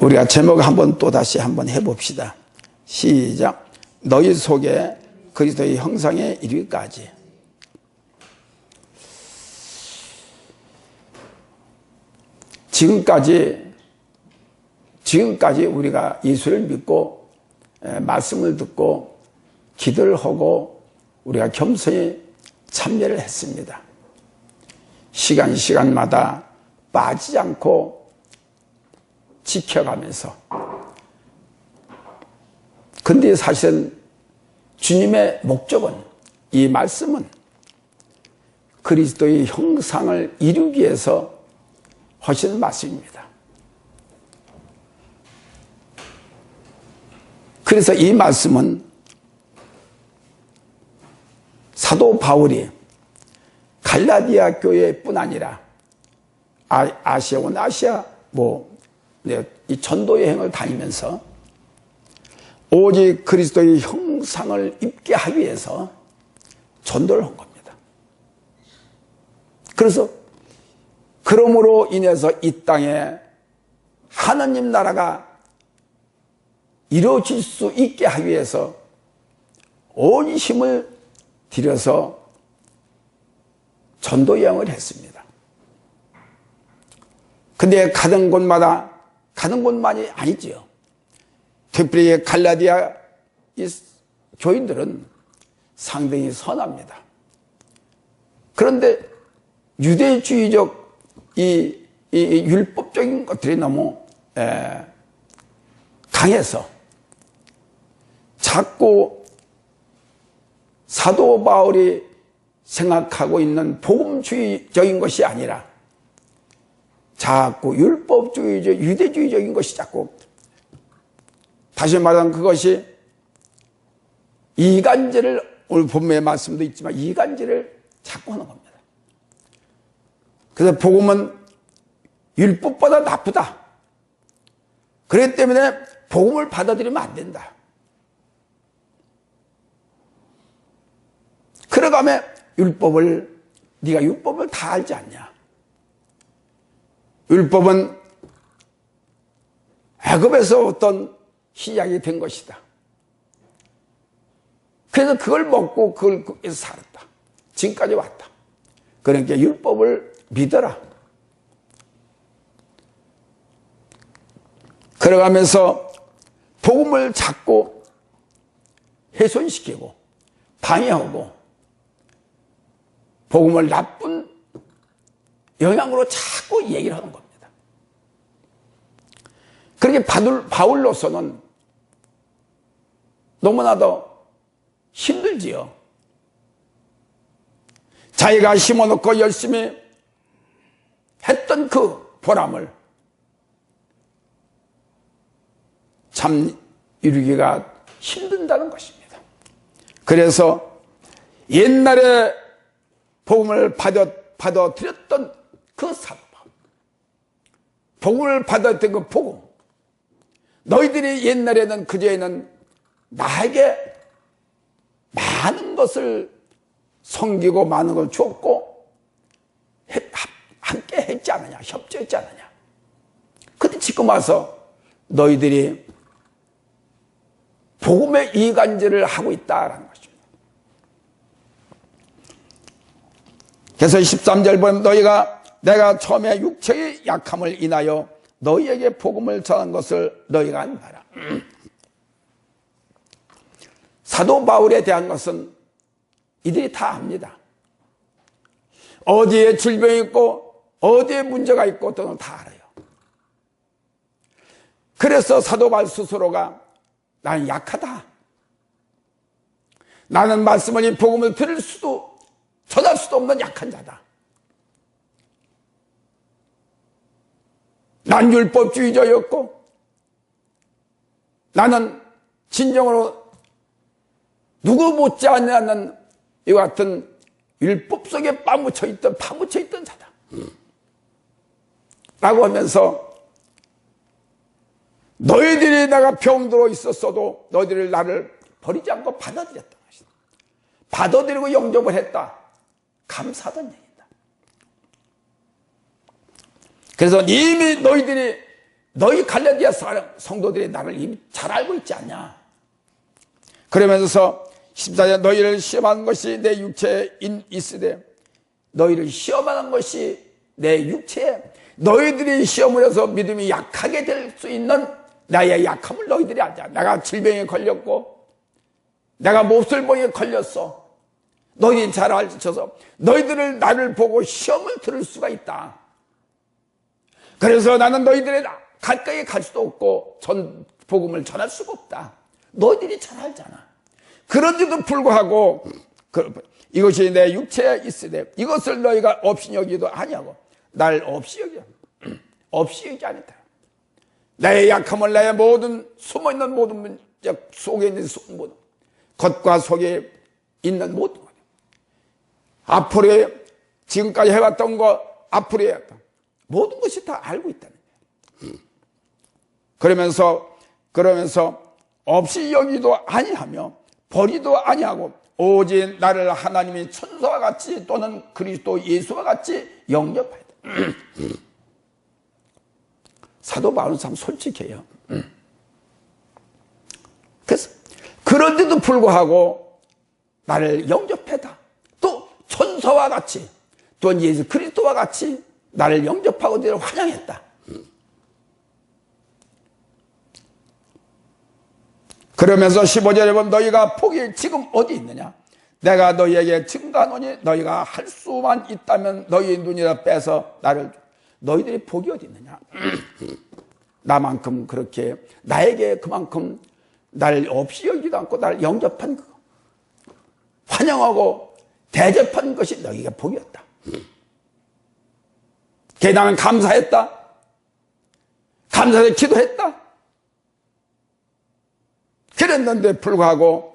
우리가 제목 한번 또다시 한번 해봅시다. 시작. 너희 속에 그리스도의 형상에 이르기까지. 지금까지 우리가 예수를 믿고 말씀을 듣고 기도를 하고 우리가 겸손히 참여를 했습니다. 시간마다 빠지지 않고 지켜가면서. 근데 사실은 주님의 목적은, 이 말씀은 그리스도의 형상을 이루기 위해서 하시는 말씀입니다. 그래서 이 말씀은 사도 바울이 갈라디아 교회뿐 아니라 아시아 이 전도 여행을 다니면서 오직 그리스도의 형상을 입게 하기 위해서 전도를 한 겁니다. 그래서 그러므로 인해서 이 땅에 하나님 나라가 이루어질 수 있게 하기 위해서 온 힘을 들여서 전도 여행을 했습니다. 근데 가는 곳만이 아니지요. 특별히 갈라디아 교인들은 상당히 선합니다. 그런데 유대주의적 이 율법적인 것들이 너무 강해서 자꾸 사도 바울이 생각하고 있는 복음주의적인 것이 아니라 자꾸 율법주의적, 유대주의적인 것이 자꾸, 다시 말하면 그것이 이간질을, 오늘 본문의 말씀도 있지만 이간질을 자꾸 하는 겁니다. 그래서 복음은 율법보다 나쁘다. 그렇기 때문에 복음을 받아들이면 안 된다. 그러가며 네가 율법을 다 알지 않냐. 율법은 애굽에서 어떤 시작이 된 것이다. 그래서 그걸 먹고 그걸 위해서 살았다. 지금까지 왔다. 그러니까 율법을 믿어라. 그러가면서 복음을 자꾸 훼손시키고 방해하고 복음을 나쁜 영향으로 자꾸 얘기를 하는 겁니다. 그렇게 바울로서는 너무나도 힘들지요. 자기가 심어놓고 열심히 했던 그 보람을 참 이루기가 힘든다는 것입니다. 그래서 옛날에 복음을 받아들였던 그 사도 바울, 복음을 받았던 그 복음, 너희들이 옛날에는 그제에는 나에게 많은 것을 섬기고 많은 걸 줬고 함께 했지 않느냐, 협조했지 않느냐. 근데 지금 와서 너희들이 복음의 이간질을 하고 있다라는 것입니다. 그래서 13절 보면 내가 처음에 육체의 약함을 인하여 너희에게 복음을 전한 것을 너희가 안다라. 사도 바울에 대한 것은 이들이 다 압니다. 어디에 질병이 있고 어디에 문제가 있고 등을 다 알아요. 그래서 사도 바울 스스로가 나는 약하다. 나는 말씀을 복음을 들을 수도 전할 수도 없는 약한 자다. 난 율법주의자였고 나는 진정으로 누구 못지않는 이와 같은 율법 속에 파묻혀 있던 자다. 라고 하면서 너희들이 내가 병들어 있었어도 너희들이 나를 버리지 않고 받아들였다. 받아들이고 영접을 했다. 감사하던 얘기다. 그래서 이미 너희들이 너희 갈라디아 성도들이 나를 이미 잘 알고 있지 않냐. 그러면서 14절 너희를 시험하는 것이 내 육체에 있으되, 너희를 시험하는 것이 내 육체에, 너희들이 시험을 해서 믿음이 약하게 될 수 있는 나의 약함을 너희들이 알자. 내가 질병에 걸렸고 내가 몹쓸병에 걸렸어. 너희들이 잘 알셔서 너희들을 나를 보고 시험을 들을 수가 있다. 그래서 나는 너희들의 가까이 갈 수도 없고 복음을 전할 수가 없다. 너희들이 잘 알잖아. 그런데도 불구하고 이것이 내 육체에 있으되 이것을 너희가 없이 여기도 아니하고, 날 없이 여겨 없이 여기지 않았다. 나의 약함을, 나의 모든 숨어있는 모든 문제 속에 있는 모든 겉과 속에 있는 모든 것, 앞으로 지금까지 해왔던 것, 앞으로 해왔던 모든 것이 다 알고 있다는 거예요. 그러면서 없이 여기도 아니하며 버리도 아니하고 오직 나를 하나님이 천사와 같이 또는 그리스도 예수와 같이 영접하였다. 사도 바울은 참 솔직해요. 그래서 그런데도 불구하고 나를 영접했다. 또 천사와 같이 또 예수 그리스도와 같이 나를 영접하고 너를 환영했다. 그러면서 15절에 보면 너희가 복이 지금 어디 있느냐. 내가 너희에게 증거하노니 너희가 할 수만 있다면 너희 눈이라 빼서 너희들이 복이 어디 있느냐. 나만큼 그렇게 나에게 그만큼 날 없이 여기도 않고 날 영접한 거, 환영하고 대접한 것이 너희가 복이었다. 나는 감사했다. 감사해서 기도했다. 그랬는데 불구하고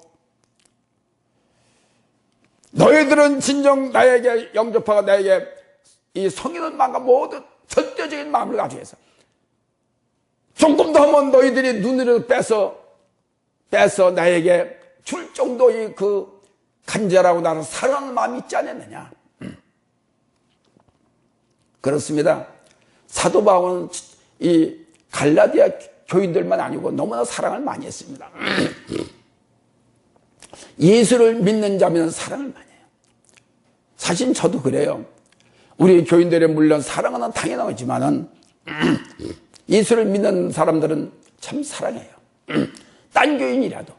너희들은 진정 나에게 영접하고 나에게 이 성인은 마음과 모든 절대적인 마음을 가지고 해서 조금 더 하면 너희들이 눈을 빼서 나에게 줄 정도의 그 간절하고 나를 사랑하는 마음이 있지 않았느냐. 그렇습니다. 사도 바울은 이 갈라디아 교인들만 아니고 너무나 사랑을 많이 했습니다. 예수를 믿는 자면 사랑을 많이 해요. 사실 저도 그래요. 우리 교인들의 물론 사랑은 당연하지만은 예수를 믿는 사람들은 참 사랑해요. 딴 교인이라도.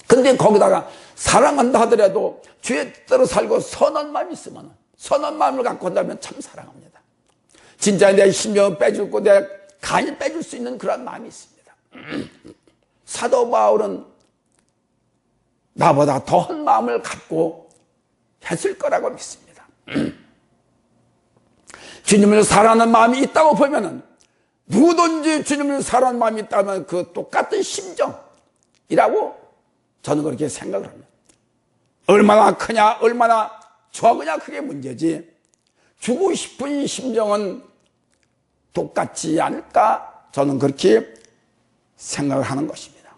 근데 거기다가 사랑한다 하더라도 주의 뜻대로 살고 선한 마음이 있으면, 선한 마음을 갖고 한다면 참 사랑합니다. 진짜 내 심령을 빼주고 내 간을 빼줄 수 있는 그런 마음이 있습니다. 사도 바울은 나보다 더한 마음을 갖고 했을 거라고 믿습니다. 주님을 사랑하는 마음이 있다고 보면은, 누구든지 주님을 사랑하는 마음이 있다면 그 똑같은 심정이라고 저는 그렇게 생각을 합니다. 얼마나 크냐, 얼마나 적으냐, 그게 문제지. 주고 싶은 심정은 똑같지 않을까, 저는 그렇게 생각을 하는 것입니다.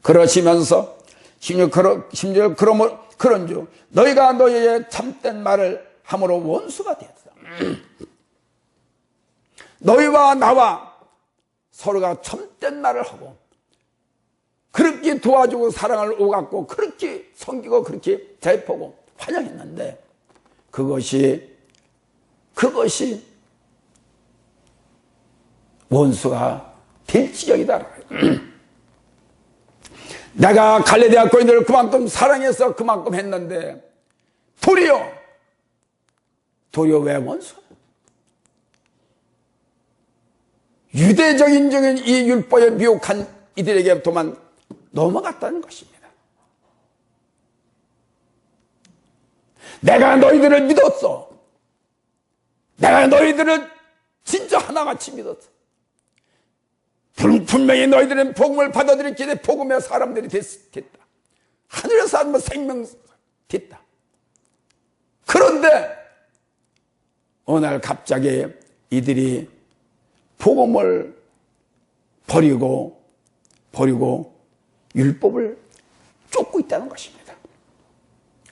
그러시면서 심지어 그런 줄 너희가 너희의 참된 말을 함으로 원수가 되었다. 너희와 나와 서로가 참된 말을 하고 그렇게 도와주고 사랑을 오갖고 그렇게 섬기고 그렇게 대표하고 환영했는데 그것이 원수가 될 지경이다. 내가 갈라디아 교인들을 그만큼 사랑해서 그만큼 했는데 도리어 왜 원수? 유대적인 이 율법에 미혹한 이들에게부터만 넘어갔다는 것입니다. 내가 너희들을 믿었어. 내가 너희들을 진짜 하나같이 믿었어. 분명히 너희들은 복음을 받아들였기 때문에 복음의 사람들이 됐다. 하늘의 사람은 생명 됐다. 그런데 어느 날 갑자기 이들이 복음을 버리고 율법을 쫓고 있다는 것입니다.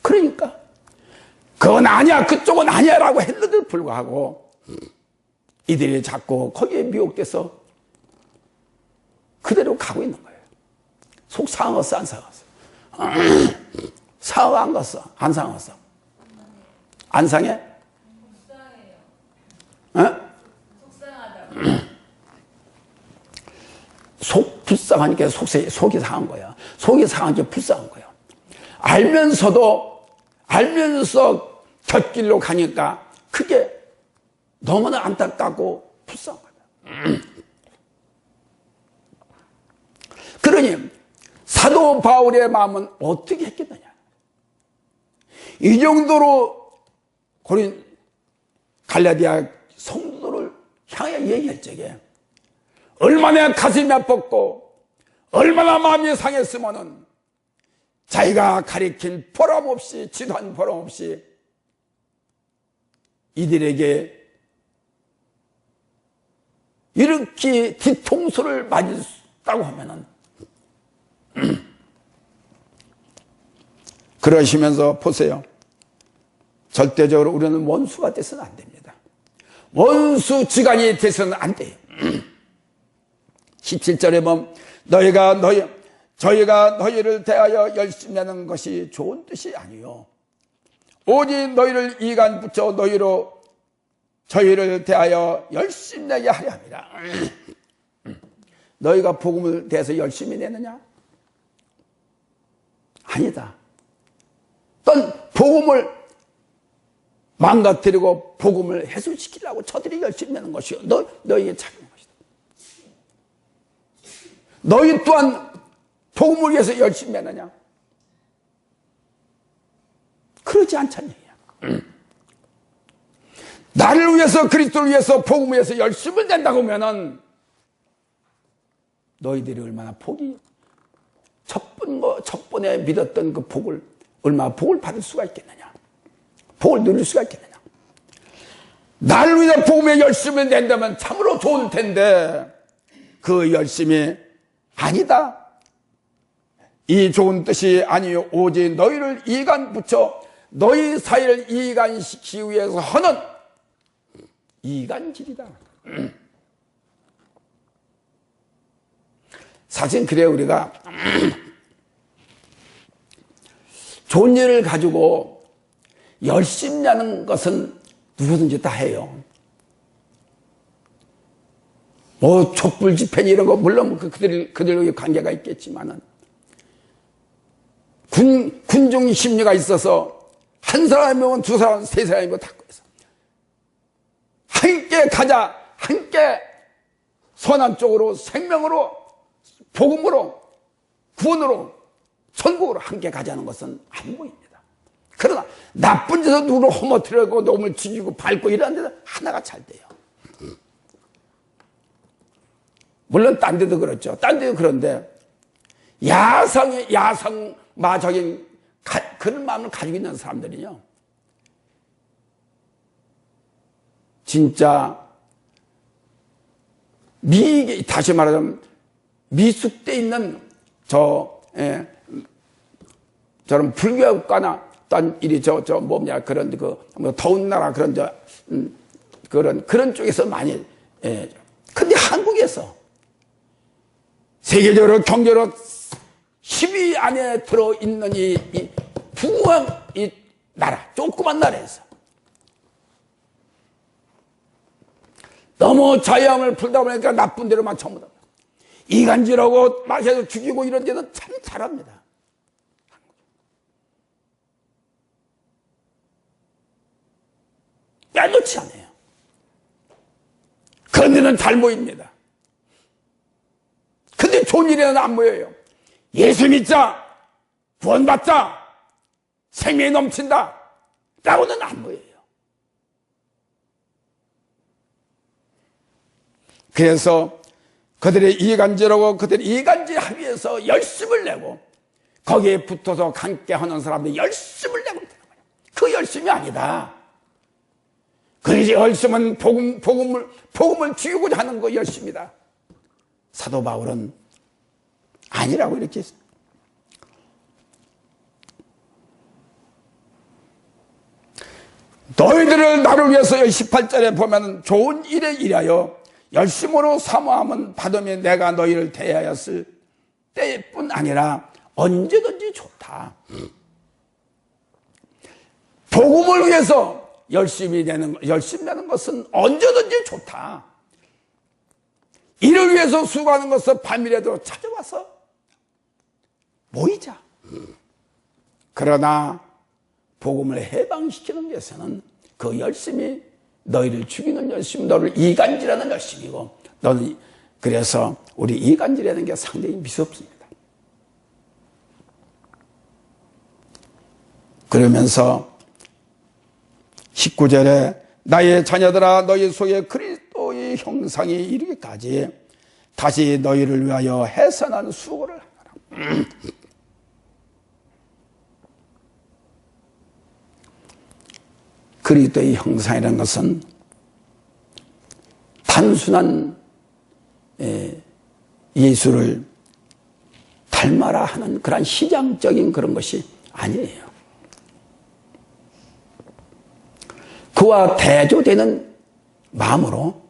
그러니까 그건 아니야, 그쪽은 아니야 라고 했는데도 불구하고 이들이 자꾸 거기에 미혹돼서 그대로 가고 있는 거예요. 속 상했어, 안 상했어? 상하 안 갔어? 안 상했어? 안 상해? 속상해요. 어? 속상하다고. 속 불쌍하니까 속이 상한 거야. 속이 상하니까 불쌍한 거야. 알면서 곁길로 가니까 그게 너무나 안타깝고 불쌍한 거야. 그러니 사도 바울의 마음은 어떻게 했겠느냐. 이 정도로 갈라디아 성도를 향해 얘기할 적에 얼마나 가슴이 아팠고 얼마나 마음이 상했으면은 자기가 가리킨 보람없이 지도한 보람없이 이들에게 이렇게 뒤통수를 맞았다고 하면은 그러시면서 보세요. 절대적으로 우리는 원수가 돼서는 안 됩니다. 원수지간이 돼서는 안 돼요. 17절에 보면 저희가 너희를 대하여 열심히 하는 것이 좋은 뜻이 아니요 오직 너희를 이간 붙여 저희를 대하여 열심히 내게 하려 합니다. 너희가 복음을 대해서 열심히 내느냐? 아니다. 어떤 복음을 망가뜨리고 복음을 해소시키려고 저들이 열심히 내는 것이요 너희의 착한 것이다. 너희 또한 복음을 위해서 열심히 내느냐? 그러지 않잖니. 나를 위해서 그리스도를 위해서 복음을 위해서 열심을 낸다고 하면은 너희들이 얼마나 복이 첫 번에 믿었던 그 복을 얼마나 복을 받을 수가 있겠느냐. 복을 누릴 수가 있겠느냐. 나를 위해 복음에 열심을 낸다면 참으로 좋을 텐데 그 열심이 아니다. 이 좋은 뜻이 아니요 오직 너희를 이간 붙여 너희 사이를 이간시키기 위해서 하는 이간질이다. 사실 그래요. 우리가 좋은 일을 가지고 열심히 하는 것은 누구든지 다 해요. 뭐 촛불 집회 이런 거 물론 그들의 관계가 있겠지만은 군중 심리가 있어서 한 사람이면 두 사람, 세 사람이면 다 있어. 함께 가자, 함께 선한 쪽으로 생명으로 복음으로 구원으로 천국으로 함께 가자는 것은 안 보입니다. 그러나 나쁜 데서 누구를 허물뜨리고 놈을 죽이고 밟고 이런 데는 하나가 잘 돼요. 물론 딴 데도 그렇죠. 딴 데도 그런데 야성마적인 그런 마음을 가지고 있는 사람들이요 진짜 다시 말하자면 미숙돼 있는 저런 불교국가나 딴 일이 그런 더운 나라 그런 쪽에서 많이 근데 한국에서 세계적으로 경제로 10위 안에 들어있는 이 부유한 이 나라, 조그만 나라에서 너무 자유함을 풀다 보니까 나쁜 데로만 전부 다 이간질하고 마셔서 죽이고 이런 데는 참 잘합니다. 빼놓지 않아요. 그런 데는 잘 모입니다. 근데 좋은 일에는 안 모여요. 예수 믿자, 구원받자, 생명이 넘친다 라고는 안 모여요. 그래서 그들의 이간질하고 그들의 이간질하기 위해서 열심을 내고 거기에 붙어서 함께 하는 사람들이 열심을 내고 있는 거예요. 그 열심이 아니다. 그 열심은 복음을 지우고자 하는 그 열심이다. 사도 바울은 아니라고 이렇게 했어요. 너희들을 나를 위해서 18절에 보면 좋은 일에 일하여 열심으로 사모함은 받으며 내가 너희를 대하였을 때뿐 아니라 언제든지 좋다. 복음을 위해서 열심히 내는 것은 언제든지 좋다. 이를 위해서 수고하는 것은 밤이라도 찾아와서 모이자. 그러나 복음을 해방시키는 것에는 그 열심이 너희를 죽이는 열심, 너를 이간질하는 열심이고, 너는 그래서 우리 이간질하는 게 상당히 미섭습니다. 그러면서 19절에 나의 자녀들아 너희 속에 그리스도의 형상이 이르기까지 다시 너희를 위하여 해산한 수고를 하라. 그리스도의 형상이라는 것은 단순한 예수를 닮아라 하는 그런 시장적인 그런 것이 아니에요. 그와 대조되는 마음으로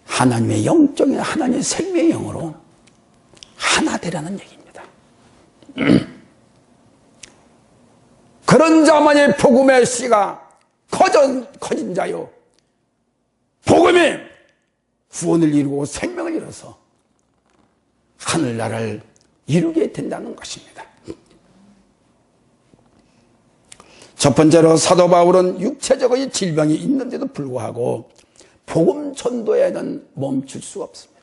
하나님의 영적인 하나님의 생명의 영으로 하나 되라는 얘기입니다. 그런 자만이 복음의 씨가 커진 자요. 복음이 구원을 이루고 생명을 이뤄서 하늘나라를 이루게 된다는 것입니다. 첫 번째로 사도 바울은 육체적인 질병이 있는데도 불구하고 복음 전도에는 멈출 수가 없습니다.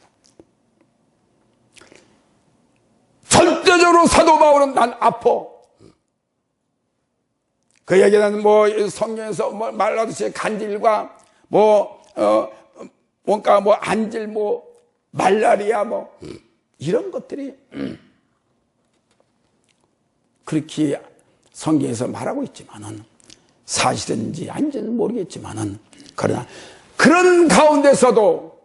절대적으로 사도 바울은 난 아파. 그 얘기는 성경에서 말하듯이 간질과 뭔가 안질 말라리아 이런 것들이 그렇게 성경에서 말하고 있지만은 사실인지 아닌지는 모르겠지만은 그러나 그런 가운데서도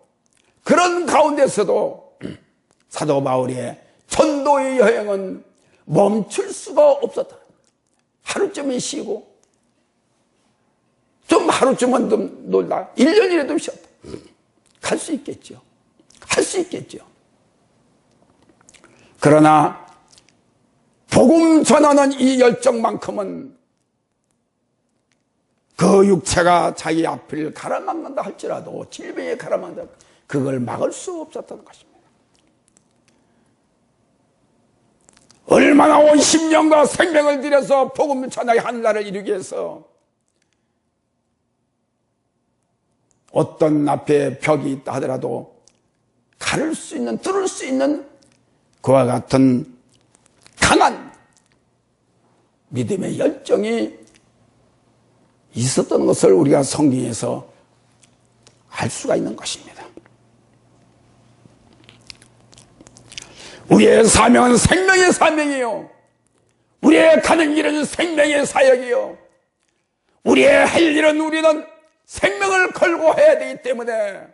사도 바울의 전도의 여행은 멈출 수가 없었다. 하루쯤은 쉬고 좀 하루쯤은 좀 놀다 1년이라도 쉬었다. 갈 수 있겠죠. 할 수 있겠죠. 그러나 복음 전하는 이 열정만큼은 그 육체가 자기 앞을 가라막는다 할지라도 질병에 가라막는다 그걸 막을 수 없었던 것입니다. 얼마나 온 10년과 생명을 들여서 복음 전하의 하늘나라를 이루기 위해서 어떤 앞에 벽이 있다 하더라도 가를 수 있는 뚫을 수 있는 그와 같은 강한 믿음의 열정이 있었던 것을 우리가 성경에서 알 수가 있는 것입니다. 우리의 사명은 생명의 사명이요. 우리의 가는 길은 생명의 사역이요. 우리의 할 일은 우리는 생명을 걸고 해야 되기 때문에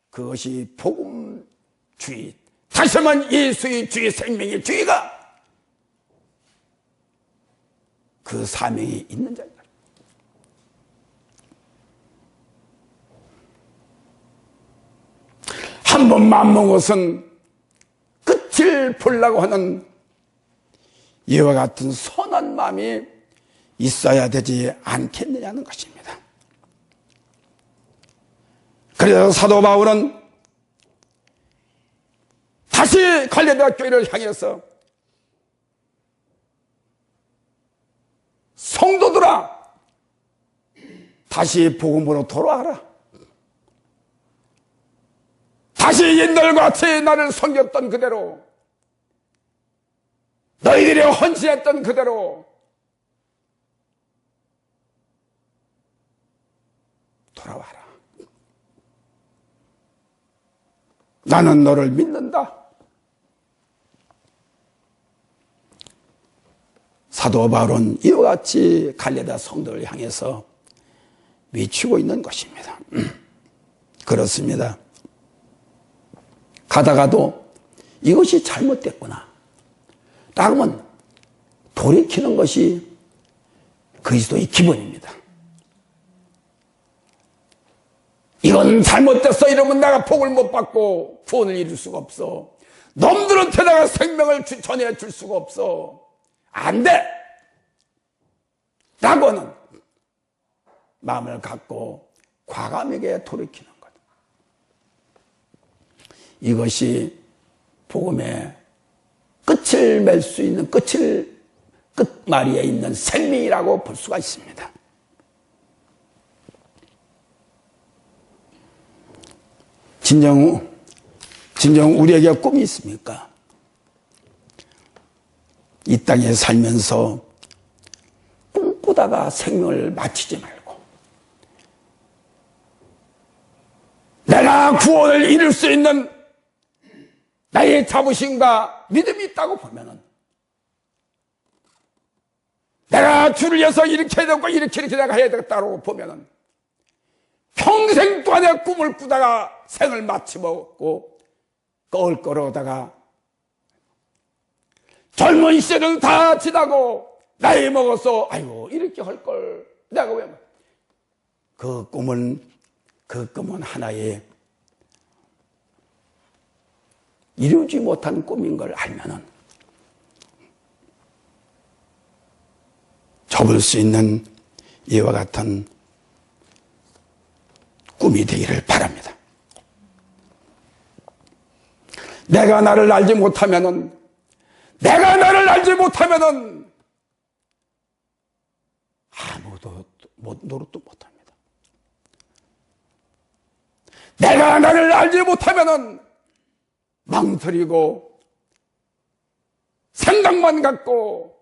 그것이 복음주의, 다시 한번 예수의 주의, 생명의 주의가 그 사명이 있는 자입니다. 한 번 마음먹어서는 끝을 보려고 하는 이와 같은 선한 마음이 있어야 되지 않겠느냐는 것입니다. 그래서 사도 바울은 다시 갈레디아 교회를 향해서 성도들아 다시 복음으로 돌아와라. 다시 옛날같이 나를 섬겼던 그대로 너희들이 헌신했던 그대로 돌아와라. 나는 너를 믿는다. 사도 바울은 이와 같이 갈레디아 성도를 향해서 외치고 있는 것입니다. 그렇습니다. 가다가도 이것이 잘못됐구나 라고는 돌이키는 것이 그리스도의 기본입니다. 이건 잘못됐어 이러면 내가 복을 못 받고 구원을 이룰 수가 없어. 놈들한테 내가 생명을 전해줄 수가 없어. 안 돼! 라고는 마음을 갖고 과감하게 돌이키는 것. 이것이 복음의 끝을 맺을 수 있는 끝마리에 있는 생명이라고 볼 수가 있습니다. 진정 우리에게 꿈이 있습니까? 이 땅에 살면서 꿈꾸다가 생명을 마치지 말고 내가 구원을 이룰 수 있는 나의 자부심과 믿음이 있다고 보면은 내가 주를 위해서 이렇게 해야 되고 이렇게 내가 해야 되겠다고 보면은 평생 동안의 꿈을 꾸다가 생을 마치고 껄껄하다가 젊은 시절을 다 지나고 나이 먹어서 아이고 이렇게 할 걸 내가 왜 그 꿈은 하나의 이루지 못한 꿈인 걸 알면은 접을 수 있는 이와 같은 꿈이 되기를 바랍니다. 내가 나를 알지 못하면은 아무도 노릇도 못합니다. 내가 나를 알지 못하면은 망설이고 생각만 갖고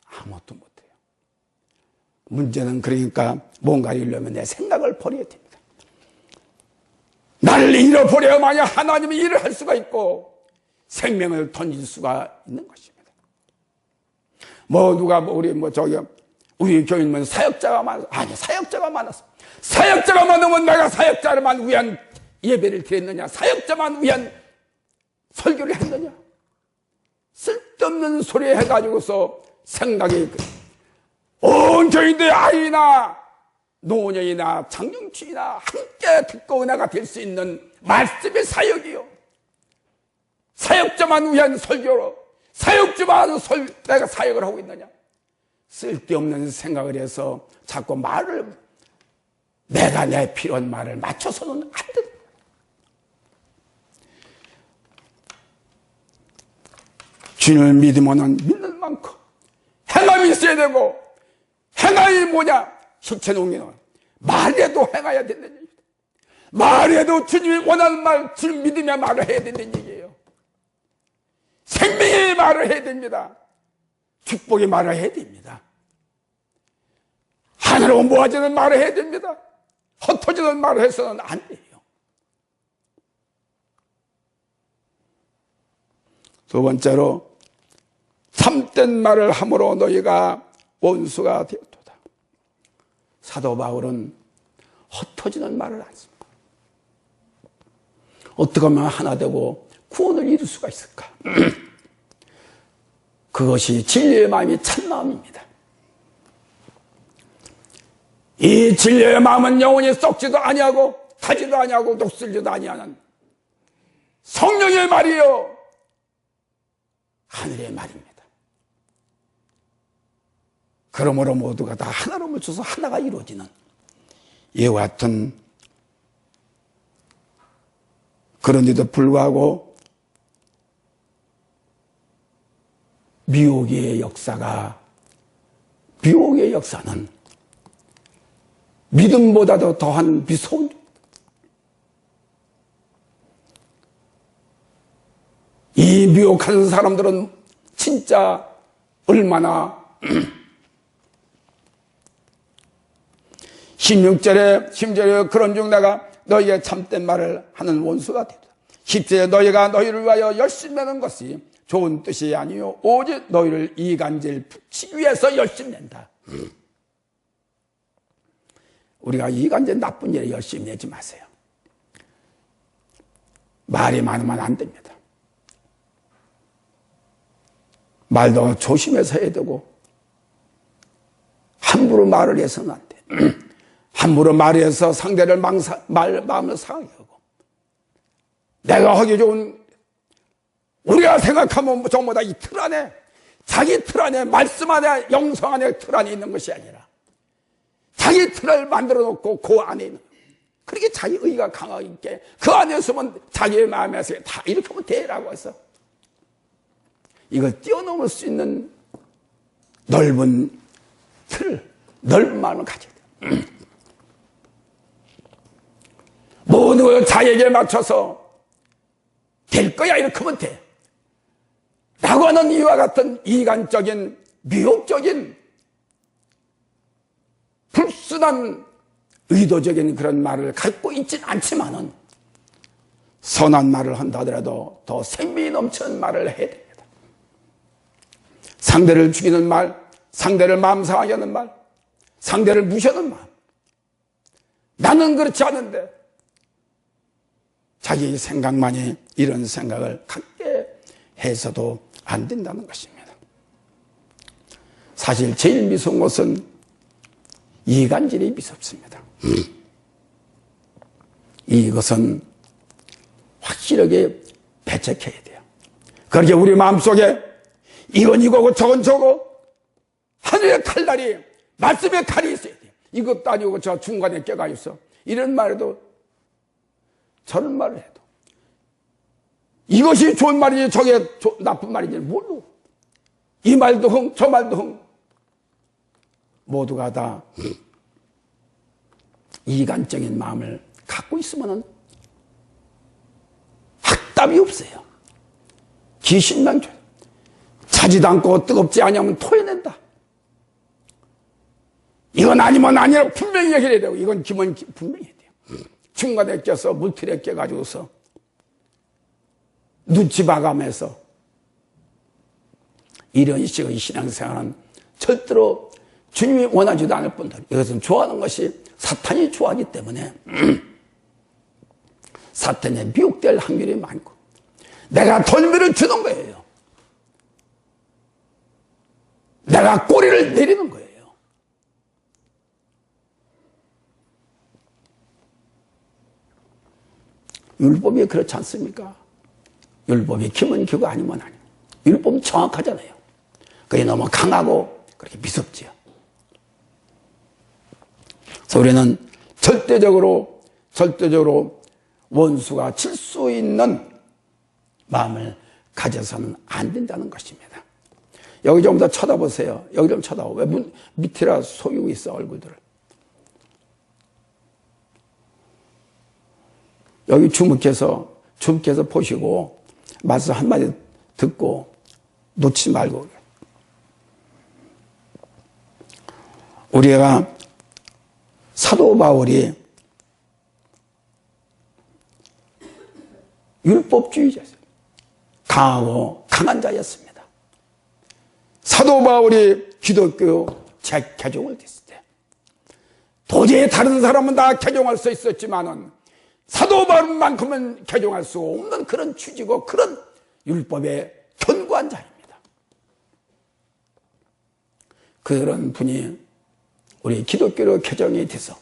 아무것도 못해요. 문제는 그러니까 뭔가를 이루려면 내 생각을 버려야 됩니다. 나를 잃어버려야만이 하나님의 일을 할 수가 있고 생명을 던질 수가 있는 것입니다. 우리 교인은 사역자가 많아서 사역자가 많으면 내가 사역자만 위한 예배를 드렸느냐, 사역자만 위한 설교를 했느냐, 쓸데없는 소리 해가지고서 생각이 온 교인들의 아이나 노년이나 장년치나 함께 듣고 은혜가 될 수 있는 말씀의 사역이요, 사역자만 위한 설교로 내가 사역을 하고 있느냐, 쓸데없는 생각을 해서 자꾸 내가 내 필요한 말을 맞춰서는 안 된다. 주님을 믿으면 믿는 만큼 행함이 있어야 되고, 행함이 뭐냐? 실체 농기는 말해도 행해야 된다는 얘기입니다. 말해도 주님이 원하는 말, 주님 믿으며 말을 해야 된다는 얘기예요. 생명의 말을 해야 됩니다. 축복의 말을 해야 됩니다. 하늘로 모아지는 말을 해야 됩니다. 흩어지는 말을 해서는 안 돼요. 두 번째로 참된 말을 함으로 너희가 원수가 되었도다. 사도 바울은 흩어지는 말을 안 씁니다. 어떻게 하면 하나 되고 구원을 이룰 수가 있을까? 그것이 진리의 마음이 참 마음입니다. 이 진리의 마음은 영원히 썩지도 아니하고 타지도 아니하고 녹슬지도 아니하는 성령의 말이요, 하늘의 말입니다. 그러므로 모두가 다 하나로 뭉쳐서 하나가 이루어지는 이와 같은, 그런데도 불구하고 미혹의 역사는 믿음보다도 더한 무서운, 이 미혹하는 사람들은 진짜 얼마나 16절에 그런 중 내가 너희의 참된 말을 하는 원수가 되리라. 10절에 너희가 너희를 위하여 열심히 내는 것이 좋은 뜻이 아니요 오직 너희를 이간질 붙이기 위해서 열심히 낸다. 우리가 이간질 나쁜 일에 열심히 내지 마세요. 말이 많으면 안 됩니다. 말도 조심해서 해야 되고 함부로 말을 해서는 안 돼. 함부로 말해서 상대를 마음을 상하게 하고, 내가 하기 좋은, 우리가 생각하면 전부 다 이 틀 안에, 자기 틀 안에, 말씀 안에, 영성 안에 틀 안에 있는 것이 아니라 자기 틀을 만들어 놓고 그 안에 있는, 그렇게 자기 의가 강하게 있게 그 안에 서면 자기의 마음에서 다 이렇게 하면 돼라고 해서 이걸 뛰어넘을 수 있는 넓은 틀, 넓은 마음을 가져야 돼요. 모든 걸 자에게 맞춰서 될 거야 이렇게 하면 돼 라고 하는 이와 같은 이간적인 미혹적인 불순한 의도적인 그런 말을 갖고 있진 않지만은 선한 말을 한다 하더라도 더 생명이 넘치는 말을 해야 됩니다. 상대를 죽이는 말, 상대를 마음 상하게 하는 말, 상대를 무시하는 말, 나는 그렇지 않은데 자기 생각만이 이런 생각을 갖게 해서도 안 된다는 것입니다. 사실 제일 미소한 것은 이간질이 미섭습니다. 이것은 확실하게 배척해야 돼요. 그렇게 우리 마음속에 이건 이거고 저건 저거, 하늘의 칼날이 말씀의 칼이 있어야 돼요. 이것도 아니고 저 중간에 껴가 있어, 이런 말에도 저런 말을 해도 이것이 좋은 말이지 저게 나쁜 말인지 모르고, 이 말도 흥 저 말도 흥, 모두가 다 이간적인 마음을 갖고 있으면 확답이 없어요. 기신명절, 차지도 않고 뜨겁지 않으면 토해낸다. 이건 아니면 아니라고 분명히 얘기해야 되고, 이건 기본 분명히 해야 돼요. 중간에 껴서 물틀에 껴가지고서 눈치 봐가면서 이런 식의 신앙생활은 절대로 주님이 원하지도 않을 뿐더러 이것은 좋아하는 것이 사탄이 좋아하기 때문에 사탄에 미혹될 확률이 많고, 내가 돌미를 주는 거예요. 내가 꼬리를 내리는 거예요. 율법이 그렇지 않습니까? 율법이 기면 기고 아니면 아니고, 율법은 정확하잖아요. 그게 너무 강하고 그렇게 미섭지요. 그래서 우리는 절대적으로 원수가 칠 수 있는 마음을 가져서는 안 된다는 것입니다. 여기 좀 더 쳐다보세요. 여기 좀 쳐다보. 왜 밑이라 속이고 있어, 얼굴들을. 여기 주목해서 보시고 말씀 한마디 듣고 놓치지 말고. 우리가 사도 바울이 율법주의자였어요. 강하고 강한 자였습니다. 사도 바울이 기독교 개종을 됐을 때 도저히 다른 사람은 다 개종할 수 있었지만은 사도 바울만큼은 개종할 수 없는 그런 취지고 그런 율법에 견고한 자입니다. 그런 분이 우리 기독교로 개종이 돼서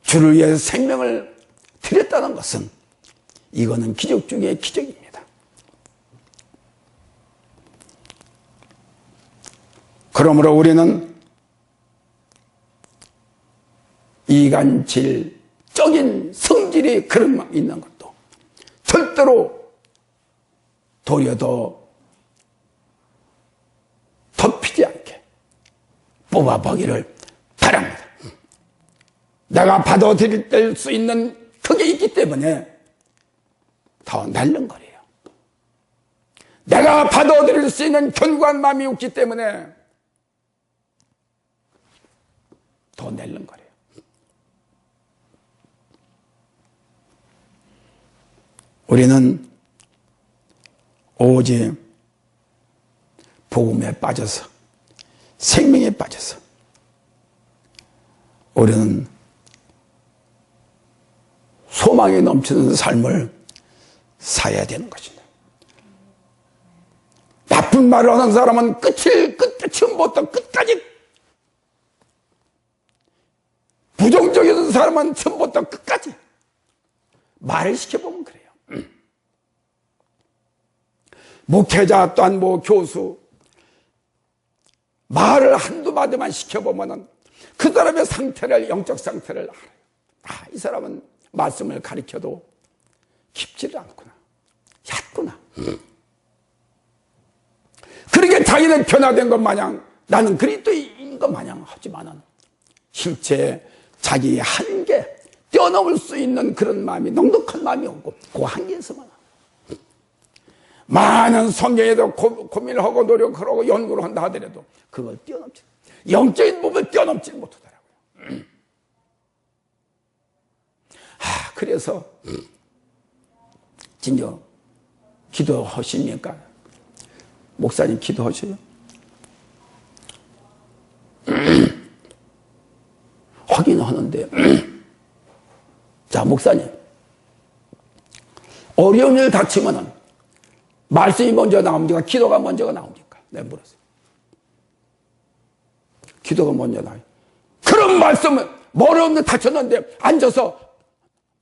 주를 위해서 생명을 드렸다는 것은 이거는 기적 중의 기적입니다. 그러므로 우리는 이간질적인 성질이 그런 있는 것도 절대로 도리어 더 덮이지 않게 뽑아보기를 바랍니다. 내가 받아들일 수 있는 그게 있기 때문에 더 날름거려요. 내가 받아들일 수 있는 견고한 마음이 없기 때문에 더 날름거려요. 우리는 오직 복음에 빠져서, 생명에 빠져서 우리는 소망이 넘치는 삶을 살아야 되는 것입니다. 나쁜 말을 하는 사람은 처음부터 끝까지 부정적인 사람은 처음부터 끝까지 말을 시켜보면 그래요. 목회자 또한 교수, 말을 한두 마디만 시켜보면 그 사람의 상태를, 영적 상태를 알아요. 이 사람은 말씀을 가르쳐도 깊지를 않구나, 얕구나. 그렇게 자기는 변화된 것 마냥, 나는 그리스도인 것 마냥 하지만은 실제 자기의 한계, 뛰어넘을 수 있는 그런 마음이, 넉넉한 마음이 없고 그 한계에서만 많은 성경에도 고민을 하고 노력을 하고 연구를 한다 하더라도 그걸 뛰어넘지, 영적인 부분을 뛰어넘지 못하더라고요. 그래서 진짜 기도하십니까? 목사님 기도하셔요? 하긴 하는데 자, 목사님, 어려운 일 닥치면은 말씀이 먼저 나옵니까? 기도가 먼저가 나옵니까? 내가 물었어요. 기도가 먼저 나와요. 그런 말씀은 어려운 일 닥쳤는데 앉아서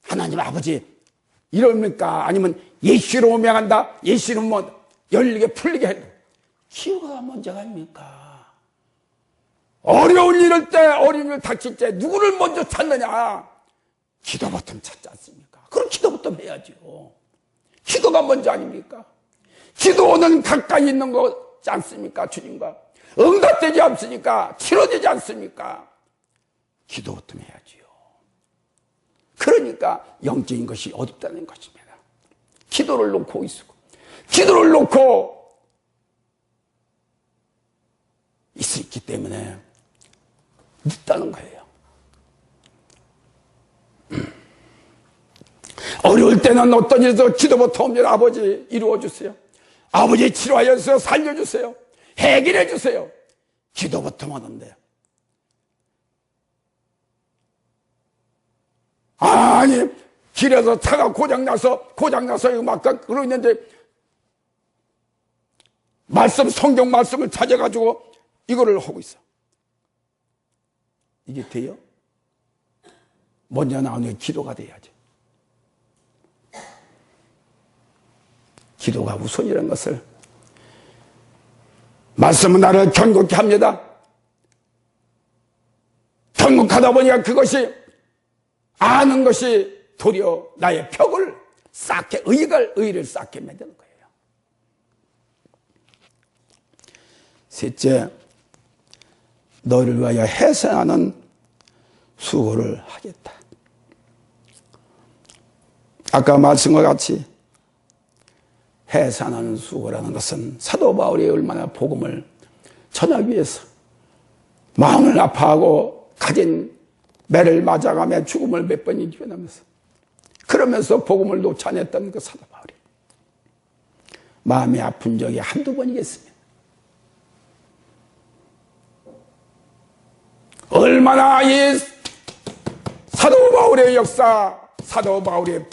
하나님 아버지 이럽니까? 아니면 예수로 명한다? 예수로 열리게 풀리게 해. 기도가 먼저 갑니까? 어려운 일을 때, 어려운 일 닥칠 때 누구를 먼저 찾느냐? 기도부터 찾지 않습니까? 그럼 기도부터 해야죠. 기도가 먼저 아닙니까? 기도는 가까이 있는 거지 않습니까? 주님과 응답되지 않습니까? 치료되지 않습니까? 기도부터 해야지요. 그러니까 영적인 것이 어둡다는 것입니다. 기도를 놓고 있고, 기도를 놓고 있기 때문에 늦다는 거예요. 어려울 때는 어떤 일에서 기도부터 오면 아버지 이루어주세요. 아버지 치료하여주세요. 살려주세요. 해결해주세요. 기도부터 하는데 아니 길에서 차가 고장나서 이거 막 그러고 있는데 성경 말씀을 찾아가지고 이거를 하고 있어. 이게 돼요? 먼저 나오는 게 기도가 돼야지. 기도가 우선이라는 것을, 말씀은 나를 견고케 합니다. 견고하다 보니까 그것이, 아는 것이 도리어 나의 벽을 쌓게, 의를 쌓게 만드는 거예요. 셋째, 너를 위하여 해산하는 수고를 하겠다. 아까 말씀과 같이 해산하는 수고라는 것은 사도 바울이 얼마나 복음을 전하기 위해서 마음을 아파하고 가진 매를 맞아가며 죽음을 몇 번이 기원하면서 그러면서 복음을 놓쳐냈던 그 사도 바울이 마음이 아픈 적이 한두 번이겠습니다. 얼마나 이 사도 바울의 역사, 사도 바울의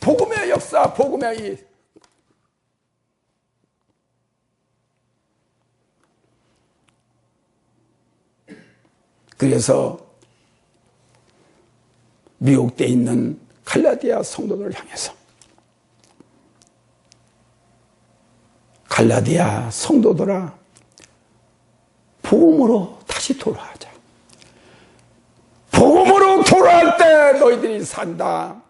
복음의 역사, 복음의 그래서 미혹되어 있는 갈라디아 성도들을 향해서 갈라디아 성도들아 복음으로 다시 돌아가자. 복음으로 돌아갈 때 너희들이 산다.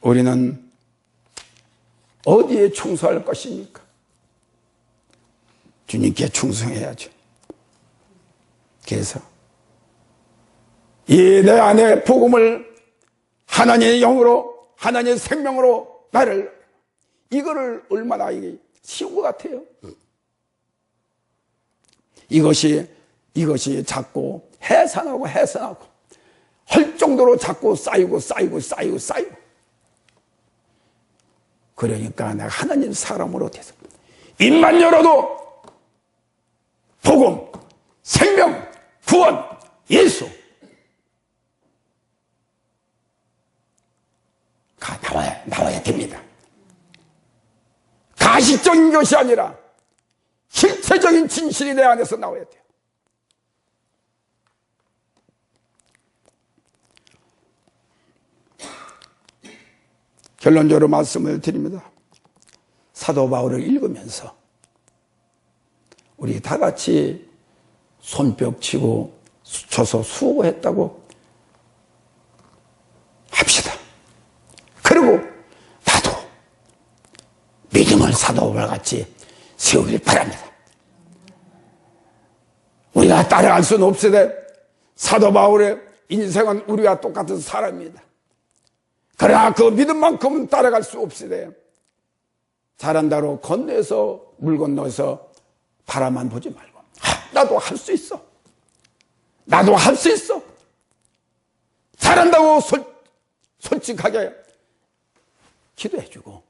우리는 어디에 충성할 것입니까? 주님께 충성해야죠. 그래서 이 내 안에 복음을 하나님의 영으로, 하나님의 생명으로 나를, 이거를 얼마나 쉬운 것 같아요. 이것이 자꾸 해산하고 할 정도로 자꾸 쌓이고 그러니까 내가 하나님 사람으로 돼서 입만 열어도 복음, 생명, 구원, 예수가 나와야 됩니다. 가식적인 것이 아니라 실체적인 진실이 내 안에서 나와야 돼요. 결론적으로 말씀을 드립니다. 사도 바울을 읽으면서 우리 다 같이 손뼉 치고 쳐서 수고했다고 합시다. 그리고 나도 믿음을 사도 바울 같이 세우길 바랍니다. 우리가 따라갈 수는 없으되 사도 바울의 인생은 우리와 똑같은 사람입니다. 그러나 그 믿음만큼은 따라갈 수 없으되 잘한다고 건너에서 물 건너서 바라만 보지 말고 나도 할 수 있어. 나도 할 수 있어. 잘한다고 솔직하게 기도해주고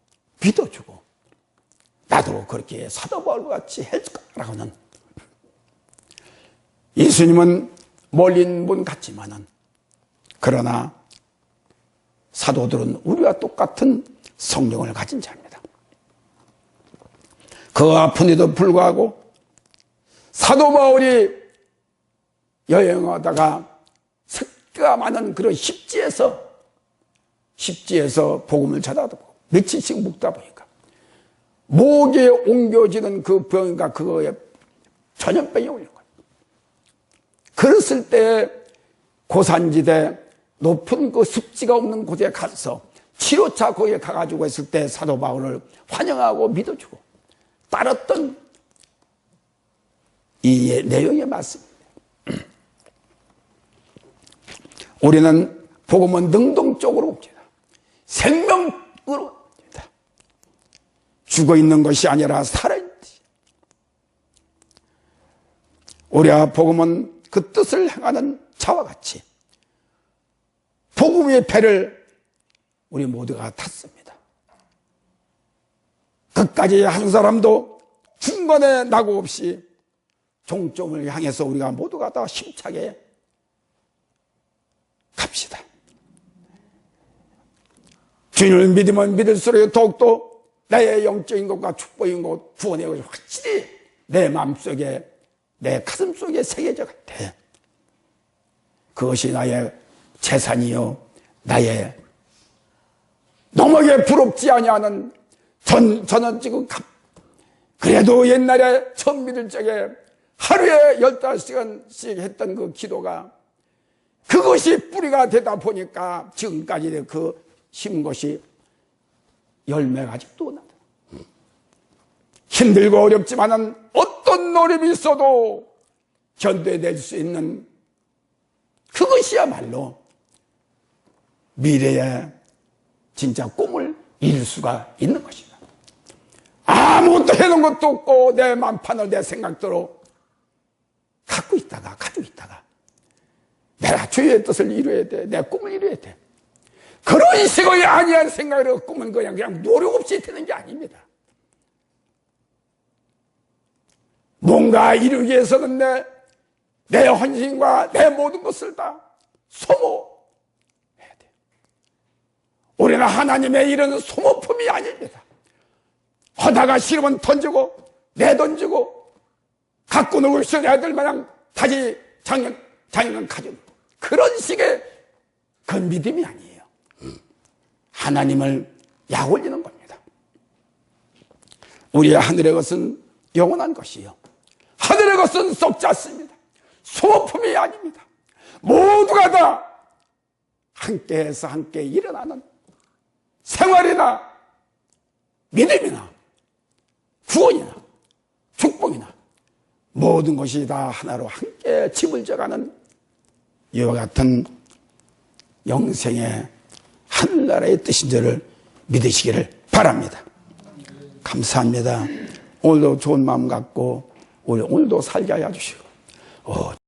믿어주고 나도 그렇게 사도 바울과 같이 해줄까라고는. 예수님은 멀린 분 같지만은 그러나 사도들은 우리와 똑같은 성령을 가진 자입니다. 그 아픈데도 불구하고 사도 바울이 여행하다가 석가 많은 그런 십지에서 복음을 전하다 보고 며칠씩 묵다 보니까 목에 옮겨지는 그 병인가 그거에 전염병이 오는 거예요. 그랬을 때 고산지대 높은 그 습지가 없는 곳에 가서 치료차 거기에 가가지고 있을 때 사도 바울을 환영하고 믿어주고 따랐던 이 내용의 말씀입니다. 우리는 복음은 능동적으로 옵니다. 생명으로 옵니다. 죽어있는 것이 아니라 살아있지. 우리와 복음은 그 뜻을 행하는 자와 같이 복음의 배를 우리 모두가 탔습니다. 끝까지 한 사람도 중간에 낙오 없이 종점을 향해서 우리가 모두가 다 힘차게 갑시다. 주님을 믿으면 믿을수록 더욱더 나의 영적인 것과 축복인 것, 구원의 것이 확실히 내 마음속에, 내 가슴속에 새겨져 갔대. 그것이 나의 재산이요, 나의 너무하게 부럽지 아니하는 저는 지금 그래도 옛날에 처음 믿을 적에 하루에 15시간씩 했던 그 기도가 그것이 뿌리가 되다 보니까 지금까지 그 심은 것이 열매가 아직도 나다. 힘들고 어렵지만은 어떤 노림이 있어도 견뎌낼 수 있는 그것이야말로 미래의 진짜 꿈을 이룰 수가 있는 것이다. 아무것도 해놓은 것도 없고 내 맘판을 내 생각대로 가지고 있다가 내가 주의 뜻을 이루어야 돼. 내 꿈을 이루어야 돼. 그런 식의 아니한 생각으로 꿈은 그냥 노력 없이 되는 게 아닙니다. 뭔가 이루기 위해서는 내 헌신과 내 모든 것을 다 소모해야 돼. 우리는 하나님의 일은 소모품이 아닙니다. 하다가 싫으면 던지고 내던지고 갖고 놀고 싶은 애들 마냥 다시 장인은 가지고 그런 식의 그 믿음이 아니에요. 하나님을 약 올리는 겁니다. 우리의 하늘의 것은 영원한 것이요 하늘의 것은 썩지 않습니다. 소모품이 아닙니다. 모두가 다 함께해서 함께 일어나는 생활이나 믿음이나 구원이나 축복이나 모든 것이 다 하나로 함께 짐을 져가는 이와 같은 영생의 하늘나라의 뜻인 줄을 믿으시기를 바랍니다. 감사합니다. 오늘도 좋은 마음 갖고 오늘도 살게 하여 주시고